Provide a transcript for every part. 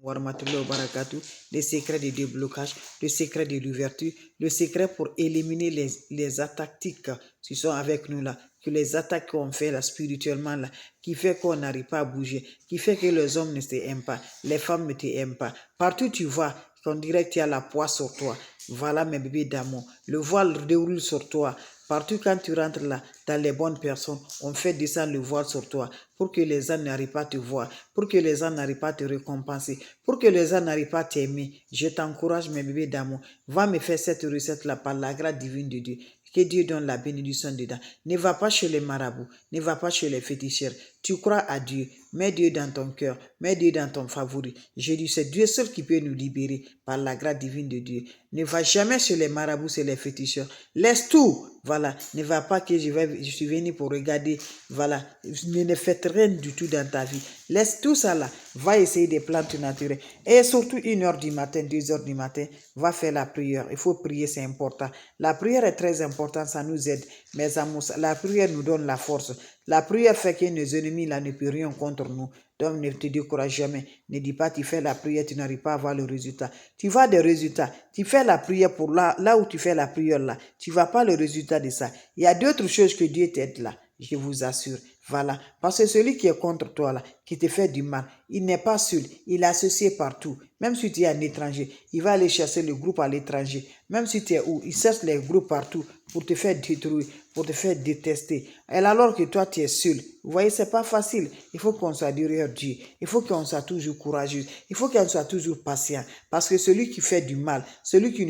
Warahmatullahi wabarakatuh, les secrets de déblocage, le secret de l'ouverture, le secret pour éliminer les attaques qui sont avec nous là, que les attaques qu'on fait là spirituellement là, qui fait qu'on n'arrive pas à bouger, qui fait que les hommes ne t'aiment pas, les femmes ne t'aiment pas. Partout tu vas, on dirait qu'il y a la poisse sur toi. Voilà mes bébés d'amour. Le voile déroule sur toi. Partout quand tu rentres là, dans les bonnes personnes, on fait descendre le voile sur toi pour que les gens n'arrivent pas à te voir, pour que les gens n'arrivent pas à te récompenser, pour que les gens n'arrivent pas à t'aimer. Je t'encourage, mes bébés d'amour. Va me faire cette recette-là par la grâce divine de Dieu. Que Dieu donne la bénédiction dedans. Ne va pas chez les marabouts, ne va pas chez les féticheurs. Tu crois à Dieu, mets Dieu dans ton cœur, mets Dieu dans ton favori. Je dis, c'est Dieu seul qui peut nous libérer par la grâce divine de Dieu. Ne va jamais chez les marabouts, chez les féticheurs. Laisse tout. Voilà, ne va pas que je suis venu pour regarder. Voilà, ne faites rien du tout dans ta vie. Laisse tout ça là. Va essayer des plantes naturelles. Et surtout 1h du matin, 2h du matin, va faire la prière. Il faut prier, c'est important. La prière est très importante, ça nous aide. Mes amours, la prière nous donne la force. La prière fait que nos ennemis là ne peuvent rien contre nous. Donc ne te décourage jamais. Ne dis pas tu fais la prière, tu n'arrives pas à voir le résultat. Tu vois des résultats. Tu fais la prière pour là où tu fais la prière là. Tu ne vois pas le résultat de ça. Il y a d'autres choses que Dieu t'aide là. Je vous assure. Voilà. Parce que celui qui est contre toi là, qui te fait du mal, il n'est pas seul. Il est associé partout. Même si tu es un étranger, il va aller chercher le groupe à l'étranger. Même si tu es où, il cherche les groupes partout pour te faire détruire, pour te faire détester. Et alors que toi, tu es seul. Vous voyez, c'est pas facile. Il faut qu'on soit derrière Dieu. Il faut qu'on soit toujours courageux. Il faut qu'on soit toujours patient. Parce que celui qui fait du mal, celui qui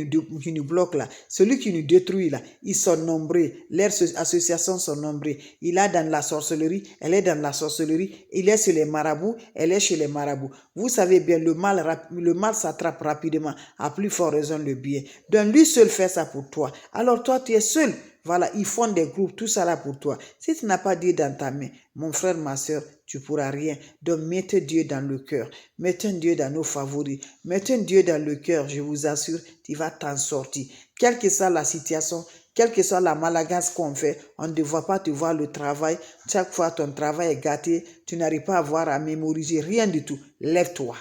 nous bloque là, celui qui nous détruit là, ils sont nombreux. Leurs associations sont nombreuses. Il est dans la sorcellerie, elle est dans la sorcellerie. Il est chez les marabouts, elle est chez les marabouts. Vous savez bien, le mal s'attrape rapidement. À plus forte raison, le bien. Donc lui seul fait ça pour toi. Alors toi, tu es seul. Voilà, ils font des groupes, tout ça là pour toi. Si tu n'as pas Dieu dans ta main, mon frère, ma soeur, tu ne pourras rien. Donc mettez Dieu dans le cœur. Mettez Dieu dans nos favoris. Mettez Dieu dans le cœur, je vous assure, tu vas t'en sortir. Quelle que soit la situation, quelle que soit la malagance qu'on fait, on ne doit pas te voir le travail. Chaque fois ton travail est gâté, tu n'arrives pas à voir, à mémoriser, rien du tout. Lève-toi.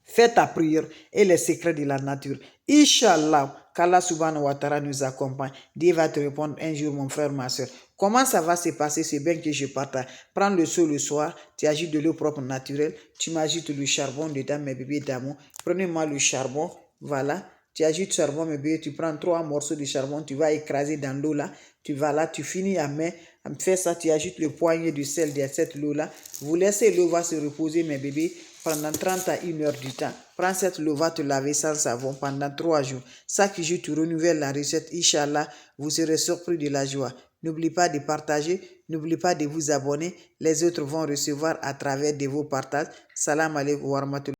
Fais ta prière et les secrets de la nature. Inch'Allah, qu'Allah subhanahu wa ta'ala nous accompagne. Dieu va te répondre un jour, mon frère, ma soeur. Comment ça va se passer? C'est bien que je partage. Prends le seau le soir, tu agites de l'eau propre naturelle, tu m'agites le charbon dedans, mes bébés d'amour. Prenez-moi le charbon, voilà. Tu agites le charbon, mes bébés, tu prends 3 morceaux de charbon, tu vas écraser dans l'eau là. Tu vas là, tu finis à main. Fais ça, tu agites le poignet de sel de cette eau là. Vous laissez l'eau va se reposer, mes bébés, pendant 30 à 1 heure du temps. Prends cette eau, va te laver sans savon pendant 3 jours. Chaque jour, tu renouvelles la recette. Inch'Allah, vous serez surpris de la joie. N'oubliez pas de partager, n'oubliez pas de vous abonner. Les autres vont recevoir à travers de vos partages. Salam alaikum wa rahmatullahi.